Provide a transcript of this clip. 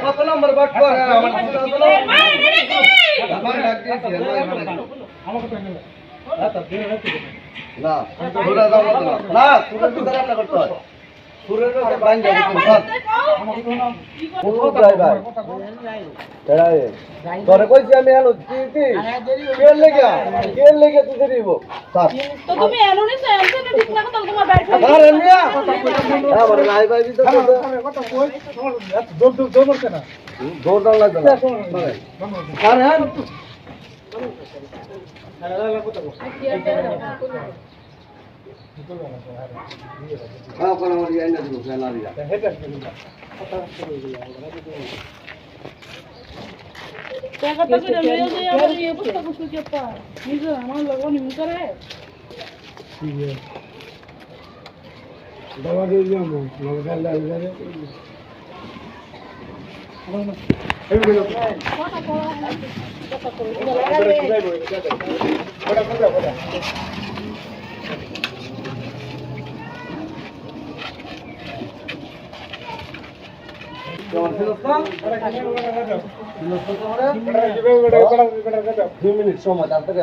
কত নম্বর বাট করে আমার ডাক দিয়েছি না পুরা দাও না পুরো বিচার আমরা করতে হয় পুরো রসে বাইন যাবে কোন ড্রাইভার এরাই তোরে কইছি আমি আলো দিতে কে লেগে তুই দিব স্যার তো তুমি এলো নি সেলফি না ঠিক না তো তোমার ব্যাট আরে মিয়া আমার লাই ভাই তো কত কই দৌড় করতে না দৌড় দাও লাগবে না আরে হ্যাঁ হ্যাঁ কোন আমার ইয়াই না দিব ফেলা দিয়া টাকাটা কি লয়ে যাই আমার এই অবস্থা কিছু কি পা নিজে আমার লগন নি করে দবা দিয়ে যাবো লগা লাগে মিনিট সময় তাড়াতাড়ি